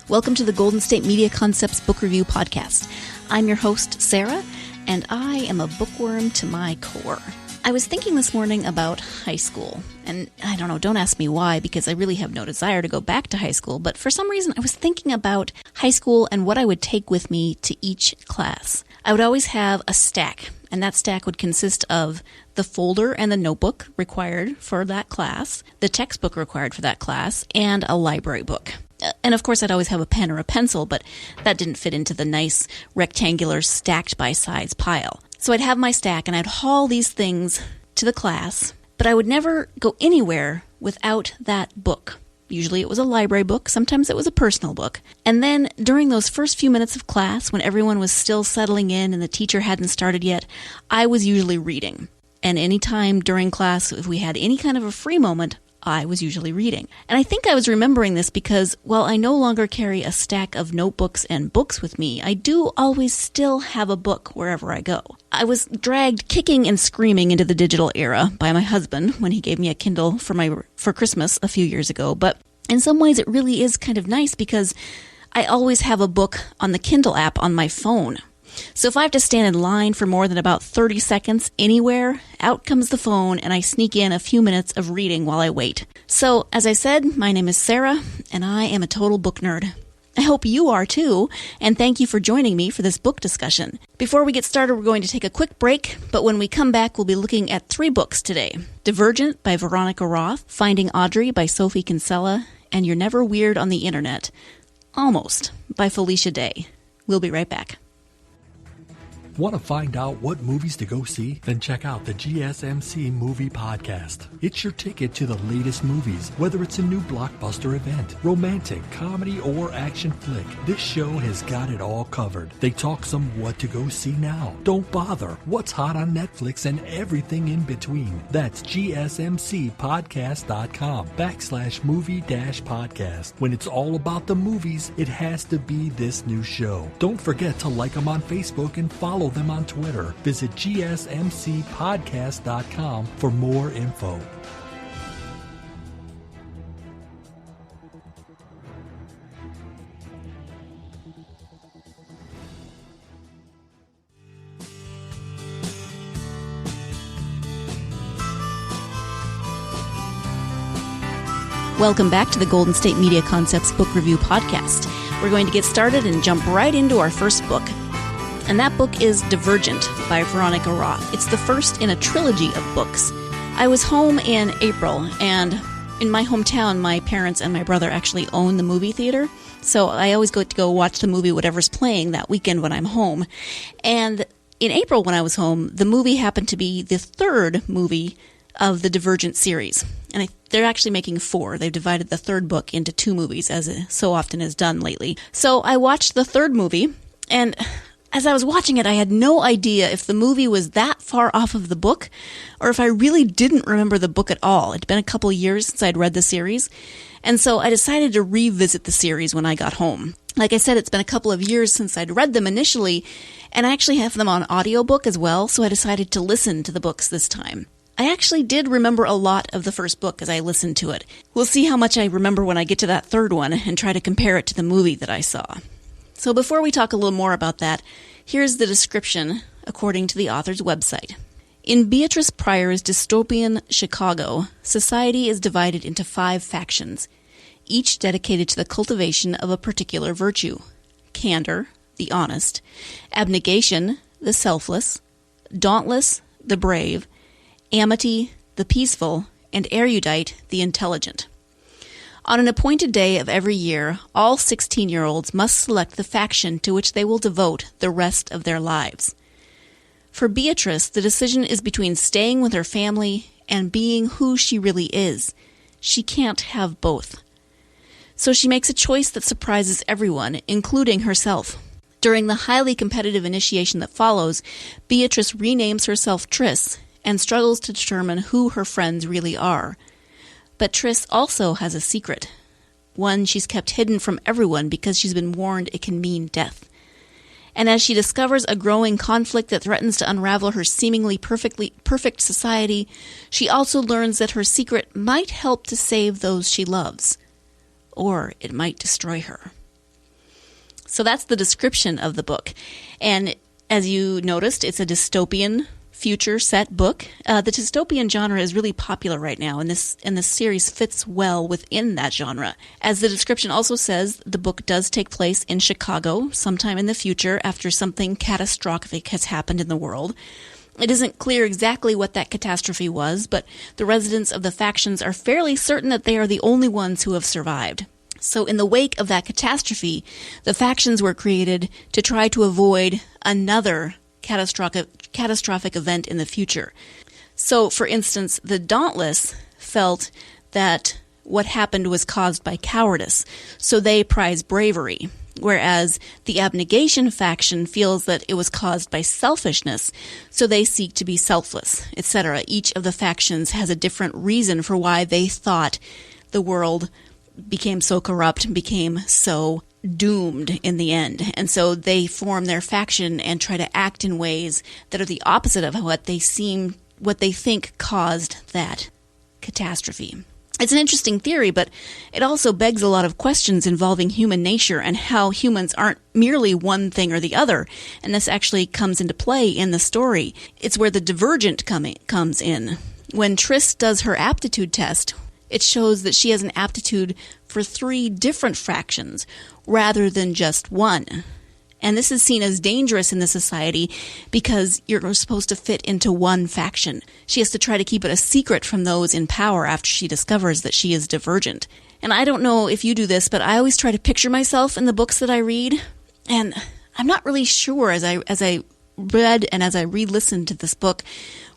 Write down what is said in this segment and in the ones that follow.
Welcome to the Golden State Media Concepts Book Review Podcast. I'm your host, Sarah, and I am a bookworm to my core. I was thinking this morning about high school, and I don't know, don't ask me why, because I really have no desire to go back to high school, but for some reason I was thinking about high school and what I would take with me to each class. I would always have a stack, and that stack would consist of the folder and the notebook required for that class, the textbook required for that class, and a library book. And of course, I'd always have a pen or a pencil, but that didn't fit into the nice rectangular stacked by size pile. So I'd have my stack and I'd haul these things to the class, but I would never go anywhere without that book. Usually it was a library book, sometimes it was a personal book. And then during those first few minutes of class, when everyone was still settling in and the teacher hadn't started yet, I was usually reading. And any time during class, if we had any kind of a free moment, I was usually reading. And I think I was remembering this because while I no longer carry a stack of notebooks and books with me, I do always still have a book wherever I go. I was dragged kicking and screaming into the digital era by my husband when he gave me a Kindle for Christmas a few years ago, but in some ways it really is kind of nice because I always have a book on the Kindle app on my phone. So if I have to stand in line for more than about 30 seconds anywhere, out comes the phone and I sneak in a few minutes of reading while I wait. So, as I said, my name is Sarah, and I am a total book nerd. I hope you are too, and thank you for joining me for this book discussion. Before we get started, we're going to take a quick break, but when we come back, we'll be looking at 3 books today. Divergent by Veronica Roth, Finding Audrey by Sophie Kinsella, and You're Never Weird on the Internet, Almost, by Felicia. We'll be right back. Want to find out what movies to go see? Then check out the GSMC Movie Podcast. It's your ticket to the latest movies, whether it's a new blockbuster event, romantic, comedy, or action flick. This show has got it all covered. They talk some what to go see now. Don't bother. What's hot on Netflix and everything in between. That's gsmcpodcast.com/movie-podcast. When it's all about the movies, it has to be this new show. Don't forget to like them on Facebook and follow them on Twitter. Visit gsmcpodcast.com for more info. Welcome back to the Golden State Media Concepts Book Review Podcast. We're going to get started and jump right into our first book. And that book is Divergent by Veronica Roth. It's the first in a trilogy of books. I was home in April, and in my hometown, my parents and my brother actually own the movie theater. So I always go to watch the movie, whatever's playing that weekend when I'm home. And in April when I was home, the movie happened to be the third movie of the Divergent series. And they're actually making 4. They've divided the third book into 2 movies, as so often is done lately. So I watched the third movie, and as I was watching it, I had no idea if the movie was that far off of the book or if I really didn't remember the book at all. It'd been a couple of years since I'd read the series, and so I decided to revisit the series when I got home. Like I said, it's been a couple of years since I'd read them initially, and I actually have them on audiobook as well, so I decided to listen to the books this time. I actually did remember a lot of the first book as I listened to it. We'll see how much I remember when I get to that third one and try to compare it to the movie that I saw. So before we talk a little more about that, here's the description according to the author's website. In Beatrice Pryor's dystopian Chicago, society is divided into 5 factions, each dedicated to the cultivation of a particular virtue: candor, the honest; abnegation, the selfless; dauntless, the brave; amity, the peaceful; and erudite, the intelligent. On an appointed day of every year, all 16-year-olds must select the faction to which they will devote the rest of their lives. For Beatrice, the decision is between staying with her family and being who she really is. She can't have both. So she makes a choice that surprises everyone, including herself. During the highly competitive initiation that follows, Beatrice renames herself Triss and struggles to determine who her friends really are. But Triss also has a secret, one she's kept hidden from everyone because she's been warned it can mean death. And as she discovers a growing conflict that threatens to unravel her seemingly perfect society, she also learns that her secret might help to save those she loves, or it might destroy her. So that's the description of the book. And as you noticed, it's a dystopian future set book. The dystopian genre is really popular right now, and this series fits well within that genre. As the description also says, the book does take place in Chicago sometime in the future after something catastrophic has happened in the world. It isn't clear exactly what that catastrophe was, but the residents of the factions are fairly certain that they are the only ones who have survived. So in the wake of that catastrophe, the factions were created to try to avoid another catastrophic event in the future. So, for instance, the Dauntless felt that what happened was caused by cowardice, so they prize bravery, whereas the Abnegation faction feels that it was caused by selfishness, so they seek to be selfless, etc. Each of the factions has a different reason for why they thought the world became so corrupt, became so doomed in the end. And so they form their faction and try to act in ways that are the opposite of what they think caused that catastrophe. It's an interesting theory, but it also begs a lot of questions involving human nature and how humans aren't merely one thing or the other. And this actually comes into play in the story. It's where the Divergent comes in. When Triss does her aptitude test, it shows that she has an aptitude for 3 different fractions rather than just one. And this is seen as dangerous in the society because you're supposed to fit into one faction. She has to try to keep it a secret from those in power after she discovers that she is divergent. And I don't know if you do this, but I always try to picture myself in the books that I read. And I'm not really sure as I read and as I re-listened to this book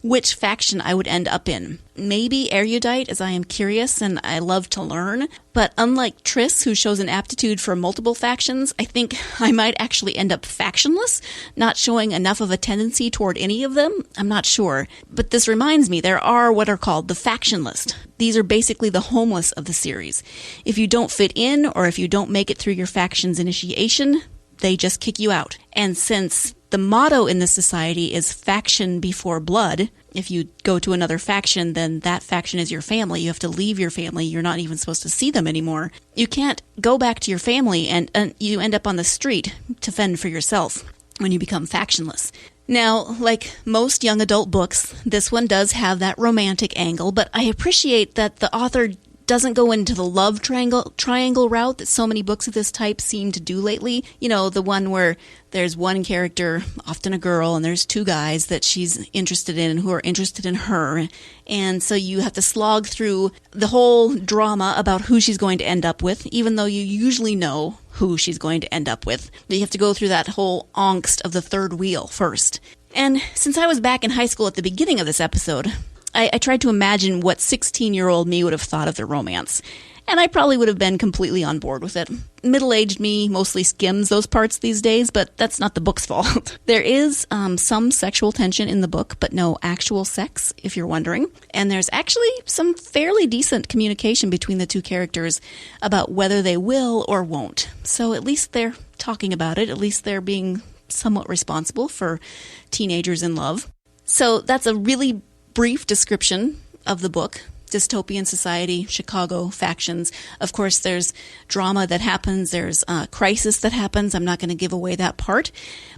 which faction I would end up in. Maybe erudite, as I am curious and I love to learn. But unlike Triss, who shows an aptitude for multiple factions, I think I might actually end up factionless, not showing enough of a tendency toward any of them. I'm not sure. But this reminds me, there are what are called the faction list. These are basically the homeless of the series. If you don't fit in, or if you don't make it through your faction's initiation, they just kick you out. And since the motto in this society is faction before blood, if you go to another faction, then that faction is your family. You have to leave your family. You're not even supposed to see them anymore. You can't go back to your family and you end up on the street to fend for yourself when you become factionless. Now, like most young adult books, this one does have that romantic angle, but I appreciate that the author doesn't go into the love triangle route that so many books of this type seem to do lately. You know, the one where there's one character, often a girl, and there's 2 guys that she's interested in who are interested in her. And so you have to slog through the whole drama about who she's going to end up with, even though you usually know who she's going to end up with. But you have to go through that whole angst of the third wheel first. And since I was back in high school at the beginning of this episode, I tried to imagine what 16-year-old me would have thought of the romance, and I probably would have been completely on board with it. Middle-aged me mostly skims those parts these days, but that's not the book's fault. There is some sexual tension in the book, but no actual sex, if you're wondering. And there's actually some fairly decent communication between the 2 characters about whether they will or won't. So at least they're talking about it. At least they're being somewhat responsible for teenagers in love. So that's a really brief description of the book. Dystopian society, Chicago, factions. Of course, there's drama that happens. There's crisis that happens. I'm not going to give away that part.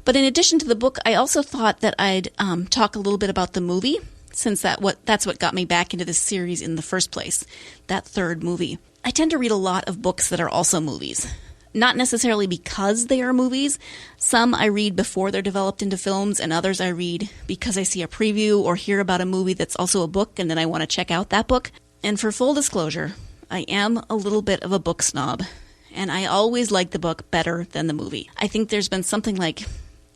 But in addition to the book, I also thought that I'd talk a little bit about the movie, since that's what got me back into this series in the first place, that 3rd movie. I tend to read a lot of books that are also movies. Not necessarily because they are movies. Some I read before they're developed into films, and others I read because I see a preview or hear about a movie that's also a book, and then I want to check out that book. And for full disclosure, I am a little bit of a book snob, and I always like the book better than the movie. I think there's been something like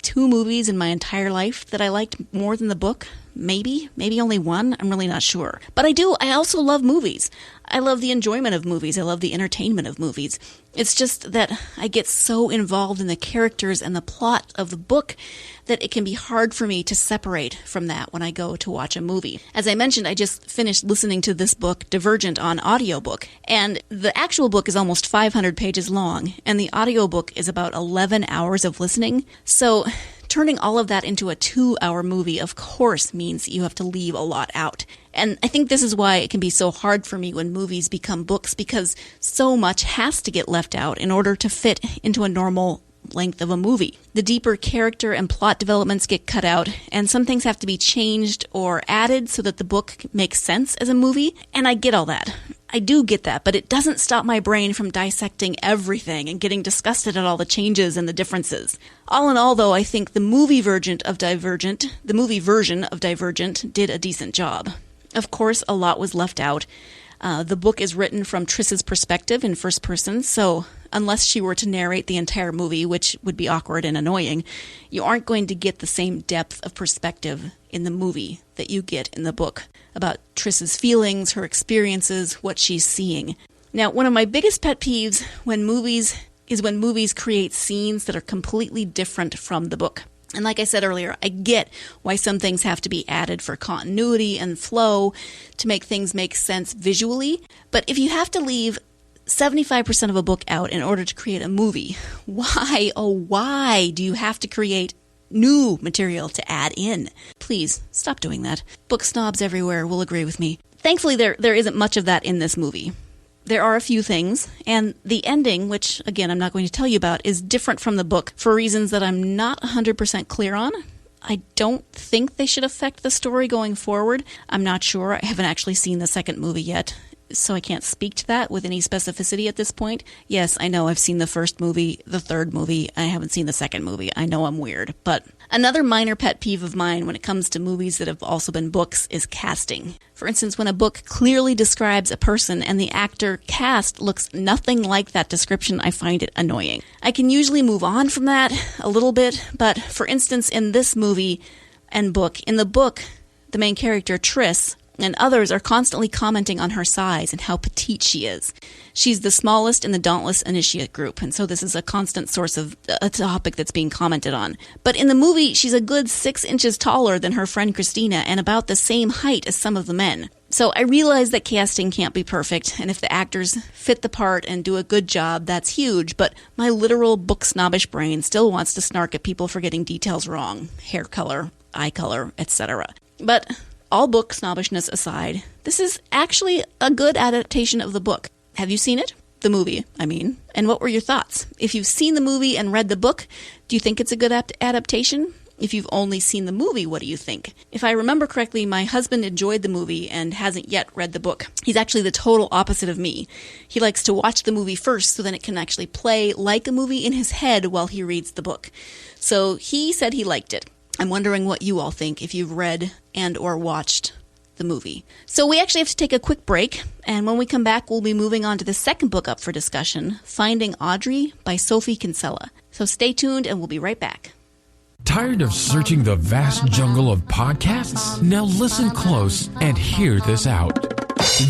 2 movies in my entire life that I liked more than the book. Maybe only 1. I'm really not sure. But I also love movies. I love the enjoyment of movies. I love the entertainment of movies. It's just that I get so involved in the characters and the plot of the book that it can be hard for me to separate from that when I go to watch a movie. As I mentioned, I just finished listening to this book, Divergent, on audiobook. And the actual book is almost 500 pages long, and the audiobook is about 11 hours of listening. So turning all of that into a 2-hour movie, of course, means you have to leave a lot out. And I think this is why it can be so hard for me when movies become books, because so much has to get left out in order to fit into a normal length of a movie. The deeper character and plot developments get cut out, and some things have to be changed or added so that the book makes sense as a movie, and I get all that. I do get that, but it doesn't stop my brain from dissecting everything and getting disgusted at all the changes and the differences. All in all, though, I think the movie version of Divergent did a decent job. Of course, a lot was left out. The book is written from Triss's perspective in first person, so unless she were to narrate the entire movie, which would be awkward and annoying, you aren't going to get the same depth of perspective in the movie that you get in the book about Triss's feelings, her experiences, what she's seeing. Now, one of my biggest pet peeves when movies create scenes that are completely different from the book. And like I said earlier, I get why some things have to be added for continuity and flow to make things make sense visually. But if you have to leave 75% of a book out in order to create a movie, why do you have to create new material to add in? Please, stop doing that. Book snobs everywhere will agree with me. Thankfully, there isn't much of that in this movie. There are a few things, and the ending, which, again, I'm not going to tell you about, is different from the book for reasons that I'm not 100% clear on. I don't think they should affect the story going forward. I'm not sure. I haven't actually seen the second movie yet, so I can't speak to that with any specificity at this point. Yes, I know I've seen the first movie, the third movie. I haven't seen the second movie. I know I'm weird. But another minor pet peeve of mine when it comes to movies that have also been books is casting. For instance, when a book clearly describes a person and the actor cast looks nothing like that description, I find it annoying. I can usually move on from that a little bit, but for instance, in this movie and book, in the book, the main character, Triss, and others are constantly commenting on her size and how petite she is. She's the smallest in the Dauntless Initiate group, and so this is a constant source of a topic that's being commented on. But in the movie, she's a good 6 inches taller than her friend Christina and about the same height as some of the men. So I realize that casting can't be perfect, and if the actors fit the part and do a good job, that's huge, but my literal book snobbish brain still wants to snark at people for getting details wrong. Hair color, eye color, etc. But all book snobbishness aside, this is actually a good adaptation of the book. Have you seen it? The movie, I mean. And what were your thoughts? If you've seen the movie and read the book, do you think it's a good adaptation? If you've only seen the movie, what do you think? If I remember correctly, my husband enjoyed the movie and hasn't yet read the book. He's actually the total opposite of me. He likes to watch the movie first so then it can actually play like a movie in his head while he reads the book. So he said he liked it. I'm wondering what you all think if you've read and or watched the movie. So we actually have to take a quick break, and when we come back, we'll be moving on to the second book up for discussion, Finding Audrey by Sophie Kinsella. So stay tuned, and we'll be right back. Tired of searching the vast jungle of podcasts? Now listen close and hear this out.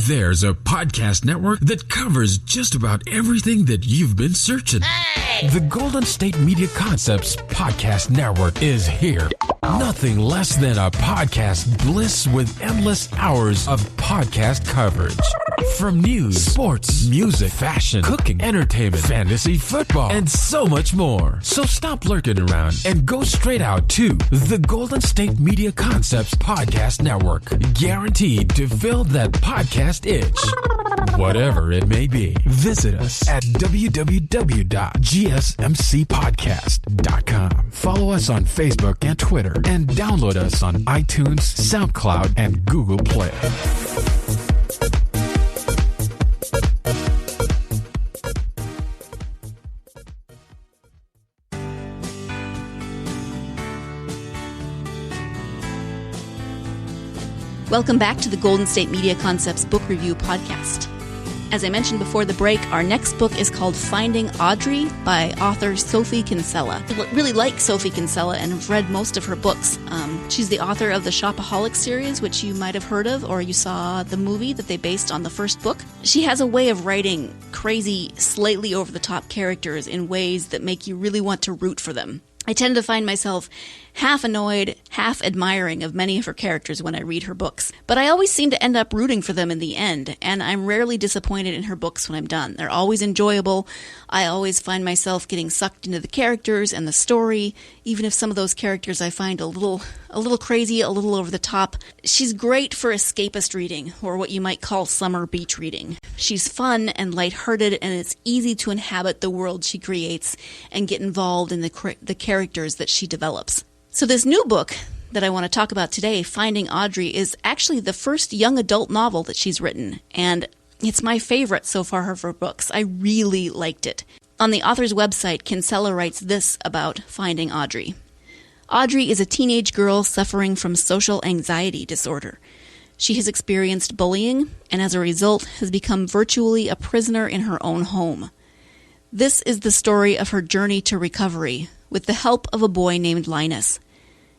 There's a podcast network that covers just about everything that you've been searching. Hey! The Golden State Media Concepts Podcast Network is here. Nothing less than a podcast bliss with endless hours of podcast coverage. From news, sports, music, fashion, cooking, entertainment, fantasy, football, and so much more. So stop lurking around and go straight out to the Golden State Media Concepts Podcast Network. Guaranteed to fill that podcast itch. Whatever it may be. Visit us at www.gsmcpodcast.com. Follow us on Facebook and Twitter, and download us on iTunes, SoundCloud, and Google Play. Welcome back to the Golden State Media Concepts Book Review Podcast. As I mentioned before the break, our next book is called Finding Audrey by author Sophie Kinsella. I really like Sophie Kinsella and have read most of her books. She's the author of the Shopaholic series, which you might have heard of, or you saw the movie that they based on the first book. She has a way of writing crazy, slightly over-the-top characters in ways that make you really want to root for them. I tend to find myself half annoyed, half admiring of many of her characters when I read her books. But I always seem to end up rooting for them in the end, and I'm rarely disappointed in her books when I'm done. They're always enjoyable. I always find myself getting sucked into the characters and the story, even if some of those characters I find a little crazy, a little over the top. She's great for escapist reading, or what you might call summer beach reading. She's fun and lighthearted, and it's easy to inhabit the world she creates and get involved in the characters that she develops. So this new book that I want to talk about today, Finding Audrey, is actually the first young adult novel that she's written, and it's my favorite so far of her books. I really liked it. On the author's website, Kinsella writes this about Finding Audrey. Audrey is a teenage girl suffering from social anxiety disorder. She has experienced bullying, and as a result has become virtually a prisoner in her own home. This is the story of her journey to recovery, with the help of a boy named Linus.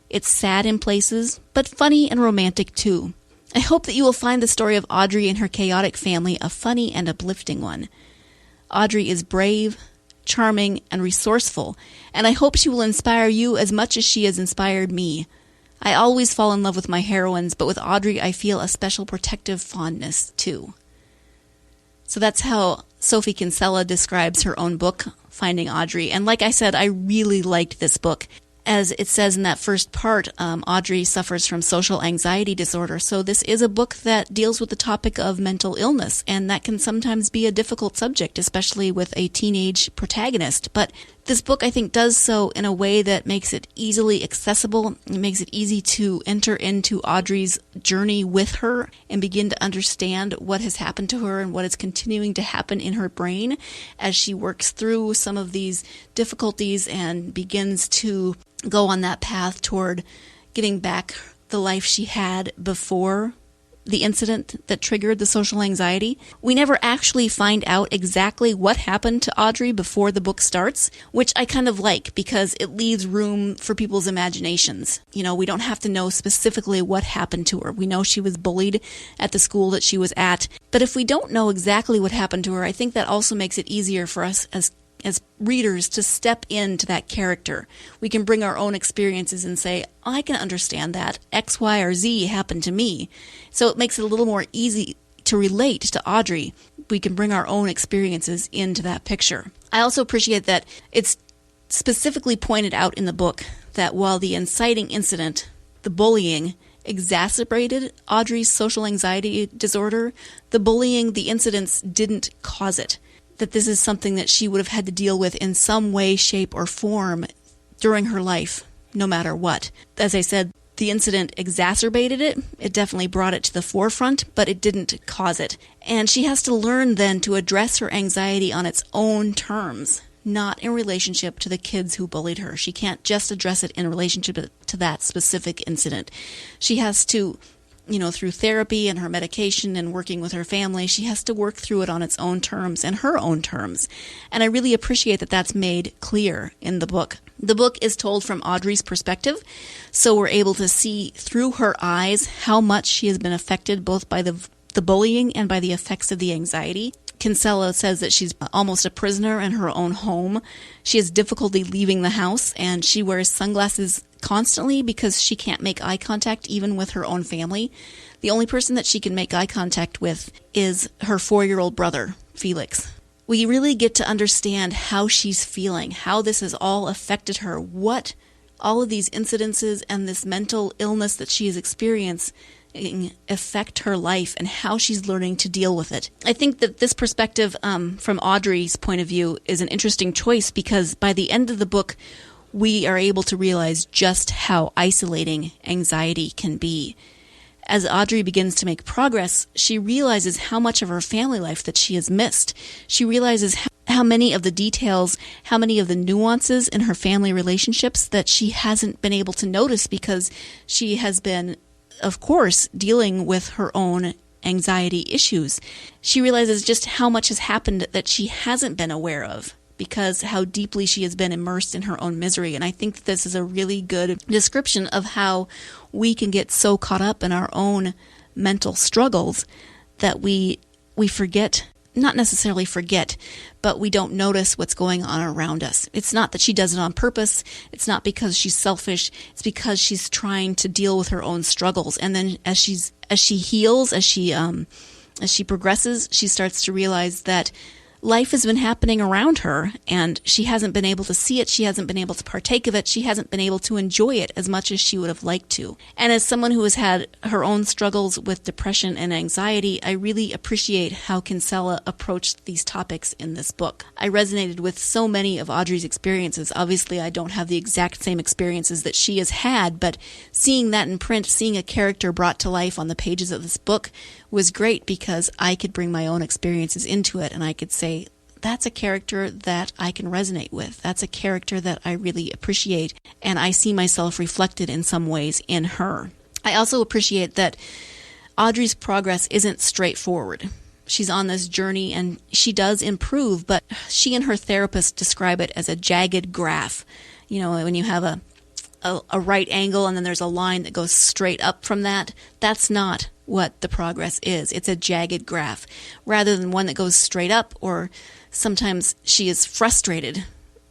It's sad in places, but funny and romantic too. I hope that you will find the story of Audrey and her chaotic family a funny and uplifting one. Audrey is brave, charming, and resourceful, and I hope she will inspire you as much as she has inspired me. I always fall in love with my heroines, but with Audrey I feel a special protective fondness too. So that's how Sophie Kinsella describes her own book, Finding Audrey. And like I said, I really liked this book. As it says in that first part, Audrey suffers from social anxiety disorder. So this is a book that deals with the topic of mental illness, and that can sometimes be a difficult subject, especially with a teenage protagonist. But this book, I think, does so in a way that makes it easily accessible. It makes it easy to enter into Audrey's journey with her and begin to understand what has happened to her and what is continuing to happen in her brain as she works through some of these difficulties and begins to go on that path toward getting back the life she had before the incident that triggered the social anxiety. We never actually find out exactly what happened to Audrey before the book starts, which I kind of like because it leaves room for people's imaginations. You know, we don't have to know specifically what happened to her. We know she was bullied at the school that she was at, but if we don't know exactly what happened to her, I think that also makes it easier for us as readers to step into that character. We can bring our own experiences and say, oh, I can understand that. X, Y, or Z happened to me. So it makes it a little more easy to relate to Audrey. We can bring our own experiences into that picture. I also appreciate that it's specifically pointed out in the book that while the inciting incident, the bullying, exacerbated Audrey's social anxiety disorder, the bullying, the incidents didn't cause it. That this is something that she would have had to deal with in some way, shape, or form during her life, no matter what. As I said, the incident exacerbated it. It definitely brought it to the forefront, but it didn't cause it. And she has to learn then to address her anxiety on its own terms, not in relationship to the kids who bullied her. She can't just address it in relationship to that specific incident. She has to, through therapy and her medication and working with her family, she has to work through it on its own terms and her own terms. And I really appreciate that that's made clear in the book. The book is told from Audrey's perspective, so we're able to see through her eyes how much she has been affected both by the bullying and by the effects of the anxiety. Kinsella says that she's almost a prisoner in her own home. She has difficulty leaving the house, and she wears sunglasses constantly because she can't make eye contact even with her own family. The only person that she can make eye contact with is her 4-year-old brother, Felix. We really get to understand how she's feeling, how this has all affected her, what all of these incidences and this mental illness that she has experienced affect her life and how she's learning to deal with it. I think that this perspective from Audrey's point of view is an interesting choice because by the end of the book, we are able to realize just how isolating anxiety can be. As Audrey begins to make progress, she realizes how much of her family life that she has missed. She realizes how many of the details, how many of the nuances in her family relationships that she hasn't been able to notice because she has been, of course, dealing with her own anxiety issues. She realizes just how much has happened that she hasn't been aware of because how deeply she has been immersed in her own misery. And I think that this is a really good description of how we can get so caught up in our own mental struggles that we forget not necessarily forget, but we don't notice what's going on around us. It's not that she does it on purpose. It's not because she's selfish. It's because she's trying to deal with her own struggles. And then as she heals, as she progresses, she starts to realize that life has been happening around her, and she hasn't been able to see it. She hasn't been able to partake of it. She hasn't been able to enjoy it as much as she would have liked to. And as someone who has had her own struggles with depression and anxiety, I really appreciate how Kinsella approached these topics in this book. I resonated with so many of Audrey's experiences. Obviously, I don't have the exact same experiences that she has had, but seeing that in print, seeing a character brought to life on the pages of this book was great, because I could bring my own experiences into it, and I could say, that's a character that I can resonate with. That's a character that I really appreciate, and I see myself reflected in some ways in her. I also appreciate that Audrey's progress isn't straightforward. She's on this journey, and she does improve, but she and her therapist describe it as a jagged graph. You know, when you have a right angle and then there's a line that goes straight up from that, that's not what the progress is. It's a jagged graph rather than one that goes straight up, or sometimes she is frustrated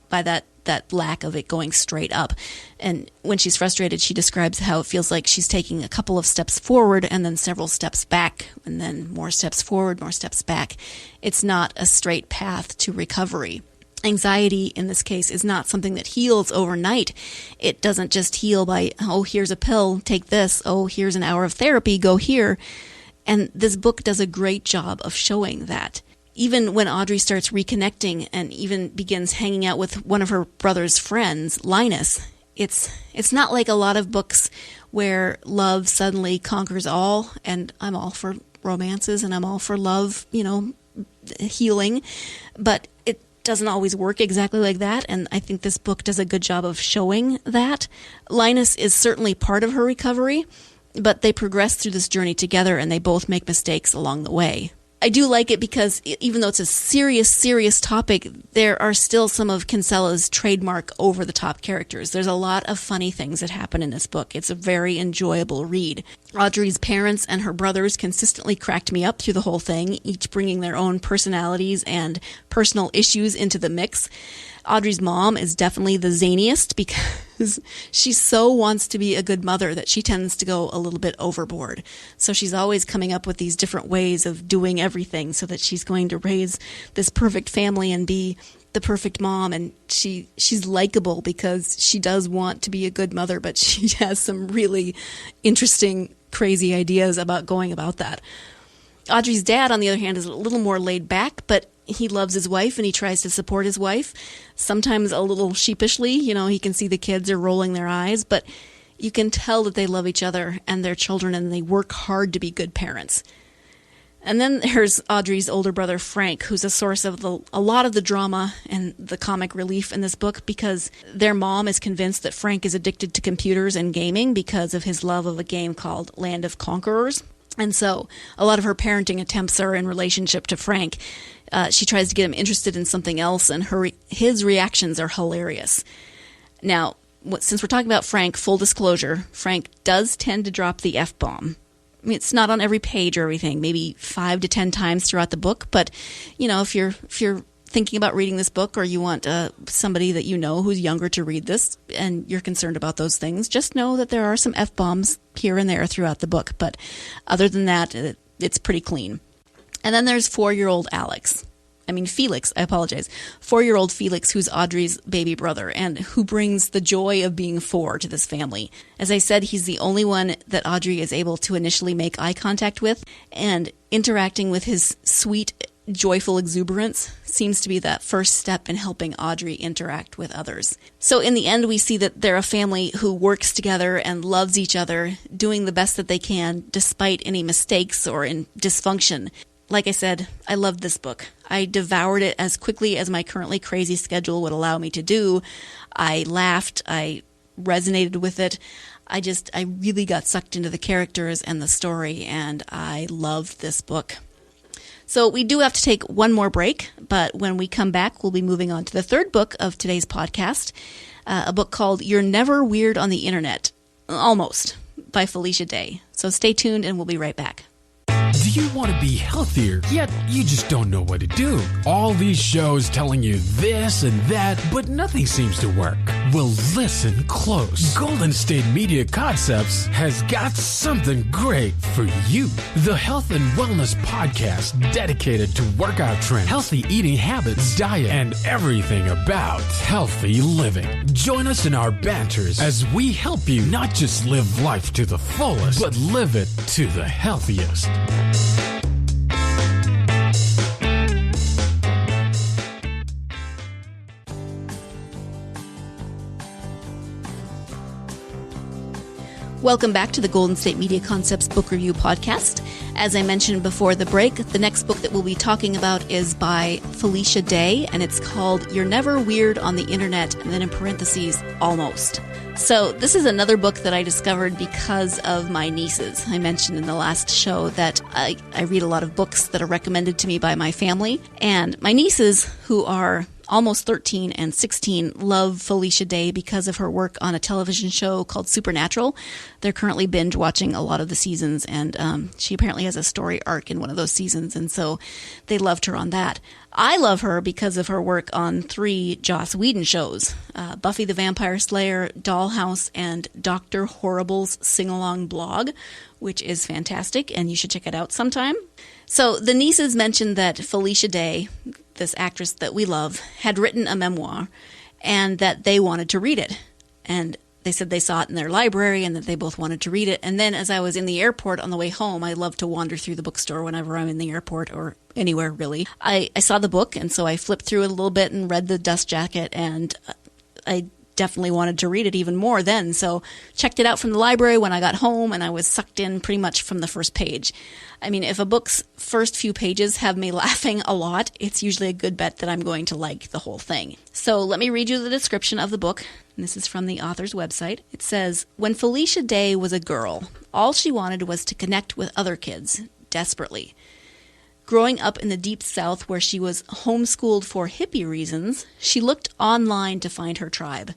by that lack of it going straight up. And when she's frustrated, she describes how it feels like she's taking a couple of steps forward and then several steps back, and then more steps forward, more steps back. It's not a straight path to recovery. Anxiety, in this case, is not something that heals overnight. It doesn't just heal by, oh, here's a pill, take this. Oh, here's an hour of therapy, go here. And this book does a great job of showing that. Even when Audrey starts reconnecting and even begins hanging out with one of her brother's friends, Linus, it's not like a lot of books where love suddenly conquers all, and I'm all for romances and I'm all for love, healing, but it doesn't always work exactly like that, and I think this book does a good job of showing that. Linus is certainly part of her recovery, but they progress through this journey together, and they both make mistakes along the way. I do like it because even though it's a serious, serious topic, there are still some of Kinsella's trademark over-the-top characters. There's a lot of funny things that happen in this book. It's a very enjoyable read. Audrey's parents and her brothers consistently cracked me up through the whole thing, each bringing their own personalities and personal issues into the mix. Audrey's mom is definitely the zaniest because she so wants to be a good mother that she tends to go a little bit overboard. So she's always coming up with these different ways of doing everything so that she's going to raise this perfect family and be the perfect mom. And she's likable because she does want to be a good mother, but she has some really interesting, crazy ideas about going about that. Audrey's dad, on the other hand, is a little more laid back, but he loves his wife and he tries to support his wife, sometimes a little sheepishly. He can see the kids are rolling their eyes, but you can tell that they love each other and their children, and they work hard to be good parents. And then there's Audrey's older brother, Frank, who's a source of a lot of the drama and the comic relief in this book, because their mom is convinced that Frank is addicted to computers and gaming because of his love of a game called Land of Conquerors. And so a lot of her parenting attempts are in relationship to Frank. She tries to get him interested in something else, and his reactions are hilarious. Now, since we're talking about Frank, full disclosure, Frank does tend to drop the F-bomb. I mean, it's not on every page or everything, maybe 5 to 10 times throughout the book. But, if you're thinking about reading this book, or you want somebody that who's younger to read this, and you're concerned about those things, just know that there are some F-bombs here and there throughout the book. But other than that, it's pretty clean. And then there's 4-year-old Felix, I apologize. 4-year-old Felix, who's Audrey's baby brother, and who brings the joy of being 4 to this family. As I said, he's the only one that Audrey is able to initially make eye contact with, and interacting with his sweet, joyful exuberance seems to be that first step in helping Audrey interact with others. So in the end, we see that they're a family who works together and loves each other, doing the best that they can despite any mistakes or in dysfunction. Like I said, I loved this book. I devoured it as quickly as my currently crazy schedule would allow me to do. I laughed. I resonated with it. I really got sucked into the characters and the story, and I loved this book. So we do have to take one more break, but when we come back, we'll be moving on to the third book of today's podcast, a book called You're Never Weird on the Internet, Almost, by Felicia Day. So stay tuned, and we'll be right back. Do you want to be healthier, yet you just don't know what to do? All these shows telling you this and that, but nothing seems to work. Well, listen close. Golden State Media Concepts has got something great for you. The Health and Wellness Podcast dedicated to workout trends, healthy eating habits, diet, and everything about healthy living. Join us in our banters as we help you not just live life to the fullest, but live it to the healthiest. Welcome back to the Golden State Media Concepts Book Review Podcast. As I mentioned before the break, the next book that we'll be talking about is by Felicia Day, and it's called You're Never Weird on the Internet, and then in parentheses, Almost. So this is another book that I discovered because of my nieces. I mentioned in the last show that I read a lot of books that are recommended to me by my family, and my nieces, who are almost 13 and 16, love Felicia Day because of her work on a television show called Supernatural. They're currently binge watching a lot of the seasons, and she apparently has a story arc in one of those seasons, and so they loved her on that. I love her because of her work on 3 Joss Whedon shows, Buffy the Vampire Slayer, Dollhouse, and Dr. Horrible's Sing-Along blog, which is fantastic, and you should check it out sometime. So the nieces mentioned that Felicia Day, this actress that we love, had written a memoir and that they wanted to read it. And they said they saw it in their library and that they both wanted to read it. And then as I was in the airport on the way home, I love to wander through the bookstore whenever I'm in the airport or anywhere really. I saw the book, and so I flipped through it a little bit and read the dust jacket, and I definitely wanted to read it even more then. So checked it out from the library when I got home, and I was sucked in pretty much from the first page. I mean, if a book's first few pages have me laughing a lot, it's usually a good bet that I'm going to like the whole thing. So let me read you the description of the book. And this is from the author's website. It says, when Felicia Day was a girl, all she wanted was to connect with other kids, desperately. Growing up in the Deep South where she was homeschooled for hippie reasons, she looked online to find her tribe.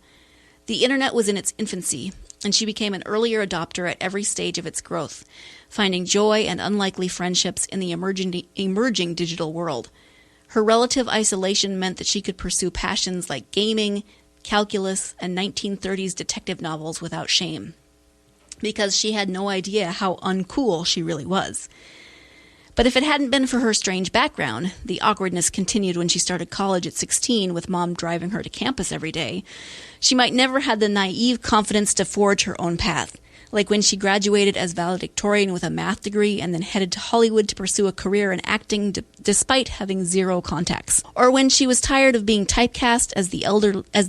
The internet was in its infancy, and she became an earlier adopter at every stage of its growth, finding joy and unlikely friendships in the emerging digital world. Her relative isolation meant that she could pursue passions like gaming, calculus, and 1930s detective novels without shame, because she had no idea how uncool she really was. But if it hadn't been for her strange background, the awkwardness continued when she started college at 16 with mom driving her to campus every day, she might never had the naive confidence to forge her own path, like when she graduated as valedictorian with a math degree and then headed to Hollywood to pursue a career in acting despite having 0 contacts. Or when she was tired of being typecast as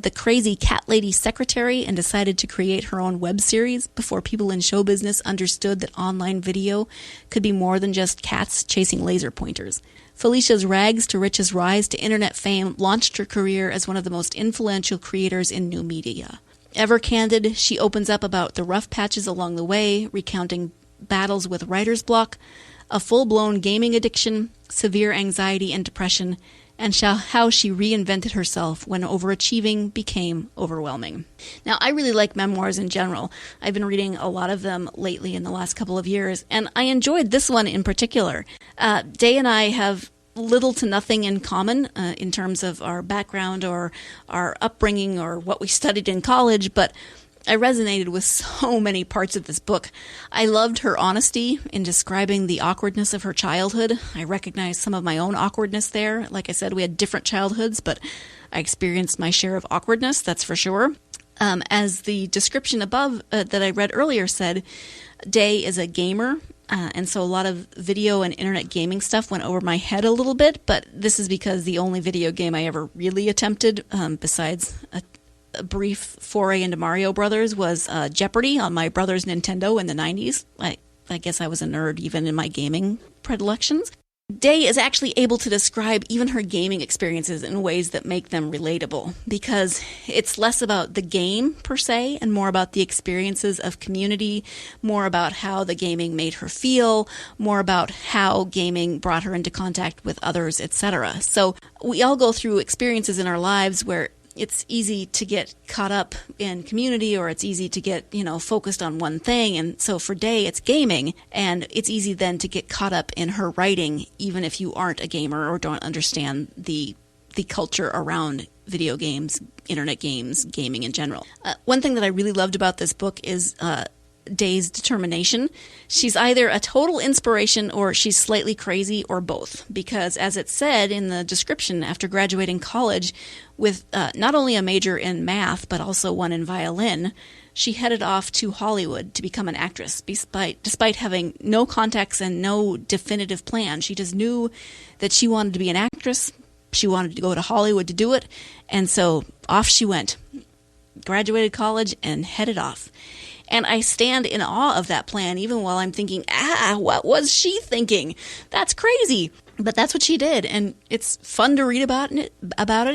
the crazy cat lady secretary and decided to create her own web series before people in show business understood that online video could be more than just cats chasing laser pointers. Felicia's rags to riches rise to internet fame launched her career as one of the most influential creators in new media. Ever candid, she opens up about the rough patches along the way, recounting battles with writer's block, a full-blown gaming addiction, severe anxiety and depression, and how she reinvented herself when overachieving became overwhelming. Now, I really like memoirs in general. I've been reading a lot of them lately in the last couple of years, and I enjoyed this one in particular. Day and I have little to nothing in common in terms of our background or our upbringing or what we studied in college, but I resonated with so many parts of this book. I loved her honesty in describing the awkwardness of her childhood. I recognized some of my own awkwardness there. Like I said, we had different childhoods, but I experienced my share of awkwardness, that's for sure. As the description above that I read earlier said, Day is a gamer. And so a lot of video and internet gaming stuff went over my head a little bit, but this is because the only video game I ever really attempted, besides a brief foray into Mario Brothers, was Jeopardy on my brother's Nintendo in the 90s. I guess I was a nerd even in my gaming predilections. Day is actually able to describe even her gaming experiences in ways that make them relatable, because it's less about the game per se and more about the experiences of community, more about how the gaming made her feel, more about how gaming brought her into contact with others, etc. So we all go through experiences in our lives where it's easy to get caught up in community, or it's easy to get, focused on one thing. And so for Day, it's gaming, and it's easy then to get caught up in her writing, even if you aren't a gamer or don't understand the culture around video games, internet games, gaming in general. One thing that I really loved about this book is Day's determination. She's either a total inspiration or she's slightly crazy, or both, because as it said in the description, after graduating college with not only a major in math but also one in violin, she headed off to Hollywood to become an actress, despite having no contacts and no definitive plan. She just knew that she wanted to be an actress. She wanted to go to Hollywood to do it, and so off she went. Graduated college and headed off. And I stand in awe of that plan, even while I'm thinking, what was she thinking? That's crazy. But that's what she did, and it's fun to read about it.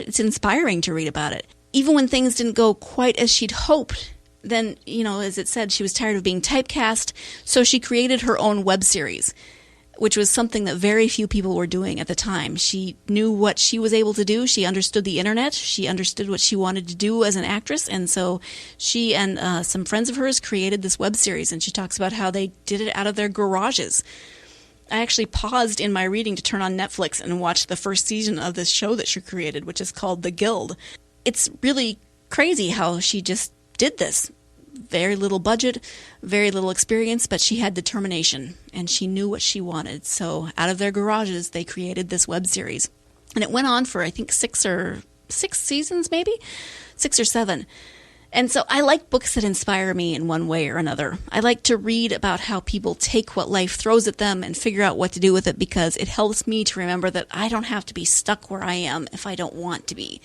It's inspiring to read about it. Even when things didn't go quite as she'd hoped, then, as it said, she was tired of being typecast, so she created her own web series, which was something that very few people were doing at the time. She knew what she was able to do. She understood the internet. She understood what she wanted to do as an actress. And so she and some friends of hers created this web series, and she talks about how they did it out of their garages. I actually paused in my reading to turn on Netflix and watch the first season of this show that she created, which is called The Guild. It's really crazy how she just did this. Very little budget, very little experience, but she had determination, and she knew what she wanted. So out of their garages, they created this web series. And it went on for, I think, 6 seasons, maybe? 6 or 7. And so I like books that inspire me in one way or another. I like to read about how people take what life throws at them and figure out what to do with it, because it helps me to remember that I don't have to be stuck where I am if I don't want to be.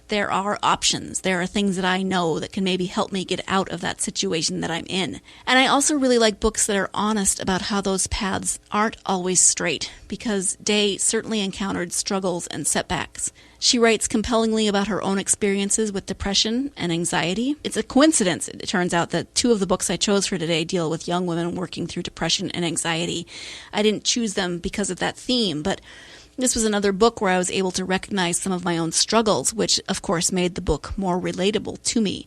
There are options. There are things that I know that can maybe help me get out of that situation that I'm in. And I also really like books that are honest about how those paths aren't always straight, because Day certainly encountered struggles and setbacks. She writes compellingly about her own experiences with depression and anxiety. It's a coincidence, it turns out, that 2 of the books I chose for today deal with young women working through depression and anxiety. I didn't choose them because of that theme, but this was another book where I was able to recognize some of my own struggles, which, of course, made the book more relatable to me.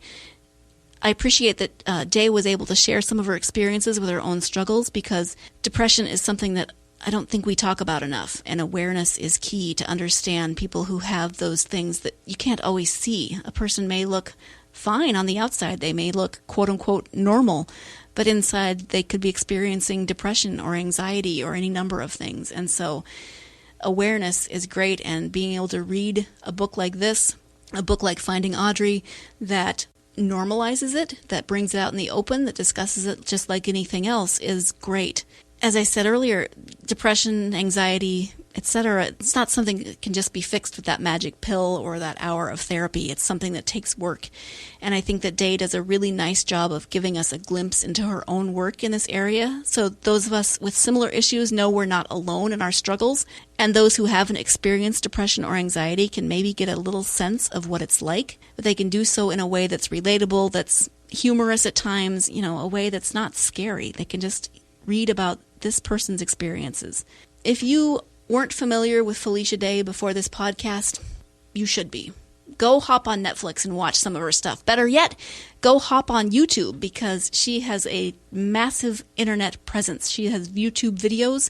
I appreciate that Day was able to share some of her experiences with her own struggles, because depression is something that I don't think we talk about enough, and awareness is key to understand people who have those things that you can't always see. A person may look fine on the outside. They may look, quote-unquote, normal, but inside they could be experiencing depression or anxiety or any number of things. And so awareness is great, and being able to read a book like this, a book like Finding Audrey, that normalizes it, that brings it out in the open, that discusses it just like anything else, is great. As I said earlier, depression, anxiety, etc., it's not something that can just be fixed with that magic pill or that hour of therapy. It's something that takes work. And I think that Day does a really nice job of giving us a glimpse into her own work in this area. So those of us with similar issues know we're not alone in our struggles. And those who haven't experienced depression or anxiety can maybe get a little sense of what it's like. But they can do so in a way that's relatable, that's humorous at times, a way that's not scary. They can just read about this person's experiences. If you weren't familiar with Felicia Day before this podcast, you should be. Go hop on Netflix and watch some of her stuff. Better yet, go hop on YouTube, because she has a massive internet presence. She has YouTube videos,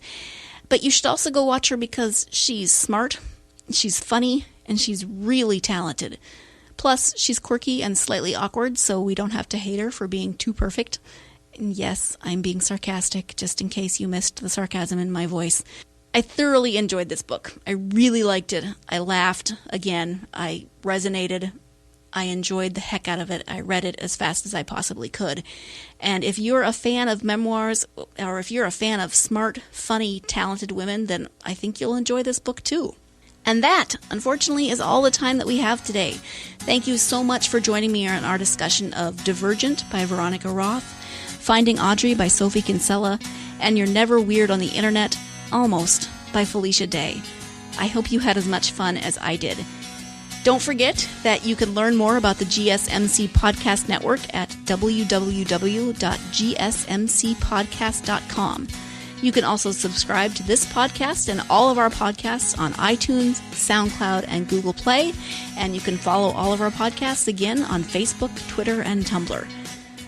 but you should also go watch her because she's smart, she's funny, and she's really talented. Plus, she's quirky and slightly awkward, so we don't have to hate her for being too perfect. And yes, I'm being sarcastic, just in case you missed the sarcasm in my voice. I thoroughly enjoyed this book. I really liked it. I laughed again. I resonated. I enjoyed the heck out of it. I read it as fast as I possibly could. And if you're a fan of memoirs, or if you're a fan of smart, funny, talented women, then I think you'll enjoy this book too. And that, unfortunately, is all the time that we have today. Thank you so much for joining me on our discussion of Divergent by Veronica Roth, Finding Audrey by Sophie Kinsella, and You're Never Weird on the Internet, Almost, by Felicia Day. I hope you had as much fun as I did. Don't forget that you can learn more about the GSMC Podcast Network at www.gsmcpodcast.com. You can also subscribe to this podcast and all of our podcasts on iTunes, SoundCloud, and Google Play. And you can follow all of our podcasts again on Facebook, Twitter, and Tumblr.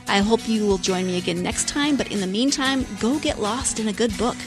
I hope you will join me again next time, but in the meantime, go get lost in a good book.